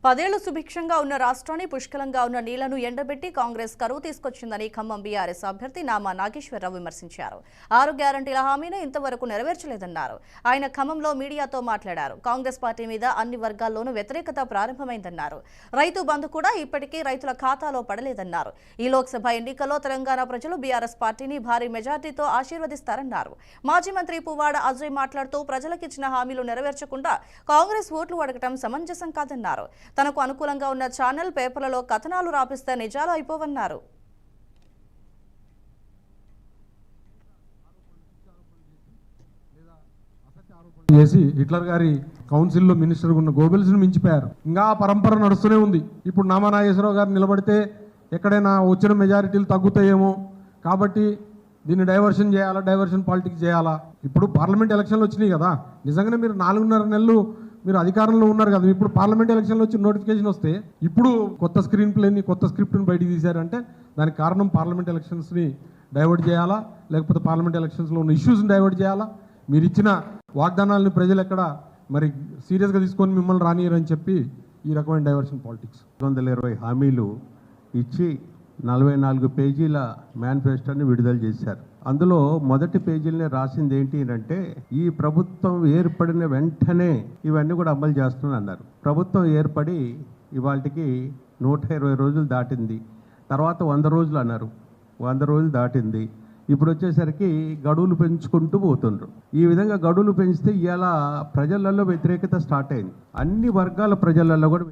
10 ఏళ్లు సుభిక్షంగా ఉన్న రాష్ట్రాన్ని పుష్కలంగా ఉన్న నీళ్లను ఎండబెట్టి కాంగ్రెస్ కరువు తీసుకొచ్చిందని ఖమ్మం బీఆర్ఎస్ అభ్యర్థి నామా నాగేశ్వరరావు విమర్శించారు. 6 గ్యారంటీల హామీని ఇంతవరకు నెరవేర్చలేదన్నారు. ఆయన ఖమ్మంలో మీడియాతో మాట్లాడారు. కాంగ్రెస్ పార్టీ మీద అన్ని వర్గాల్లోనూ వ్యతిరేకత ప్రారంభమైందన్నారు. రైతు బంధు కూడా ఇప్పటికీ రైతుల ఖాతాలో పడలేదన్నారు. ఈ లోక్సభ ఎన్నికల్లో తెలంగాణ ప్రజలు బీఆర్ఎస్ పార్టీని భారీ మెజార్టీతో ఆశీర్వదిస్తారన్నారు. మాజీ మంత్రి పువ్వాడ అజయ్ మాట్లాడుతూ ప్రజలకిచ్చిన హామీలు నెరవేర్చకుండా కాంగ్రెస్ ఓట్లు అడగటం సమంజసం కాదన్నారు. తనకు అనుకూలంగా ఉన్న ఛానల్ పేపర్లలో కథనాలు రాపిస్తే నిజాలు అయిపోవన్నారు. చేసి హిట్లర్ గారి కౌన్సిల్లో మినిస్టర్ ఉన్న గోబెల్స్ను మించిపోయారు. ఇంకా ఆ పరంపర నడుస్తూనే ఉంది. ఇప్పుడు నామా నాగేశ్వరరావు గారు నిలబడితే ఎక్కడైనా వచ్చిన మెజారిటీలు తగ్గుతాయేమో కాబట్టి దీన్ని డైవర్షన్ చేయాలా, డైవర్షన్ పాలిటిక్స్ చేయాలా. ఇప్పుడు పార్లమెంట్ ఎలక్షన్లు వచ్చినాయి కదా, నిజంగానే మీరు 4.5 నెలలు మీరు అధికారంలో ఉన్నారు కదా. ఇప్పుడు పార్లమెంట్ ఎలక్షన్లో వచ్చి నోటిఫికేషన్ వస్తే ఇప్పుడు కొత్త స్క్రీన్ ప్లేని కొత్త స్క్రిప్ట్ని బయటికి తీశారంటే దానికి కారణం పార్లమెంట్ ఎలక్షన్స్ని డైవర్ట్ చేయాలా, లేకపోతే పార్లమెంట్ ఎలక్షన్స్లో ఉన్న ఇష్యూస్ని డైవర్ట్ చేయాలా. మీరు ఇచ్చిన వాగ్దానాలని ప్రజలు ఎక్కడ మరి సీరియస్గా తీసుకొని మిమ్మల్ని రానియరని చెప్పి ఈ రకమైన డైవర్షన్ పాలిటిక్స్. 220 హామీలు ఇచ్చి 44 పేజీల మేనిఫెస్టోని విడుదల చేశారు. అందులో మొదటి పేజీలనే రాసింది ఏంటి అంటే, ఈ ప్రభుత్వం ఏర్పడిన వెంటనే ఇవన్నీ కూడా అమలు చేస్తున్నాను అన్నారు. ప్రభుత్వం ఏర్పడి ఇవాళకి 120 రోజులు దాటింది. తర్వాత 100 రోజులు అన్నారు. 100 రోజులు దాటింది. ఇప్పుడు వచ్చేసరికి గడువులు పెంచుకుంటూ పోతుండ్రు. ఈ విధంగా గడువులు పెంచితే ఇవాళ ప్రజలలో వ్యతిరేకత స్టార్ట్ అయింది. అన్ని వర్గాల ప్రజలలో కూడా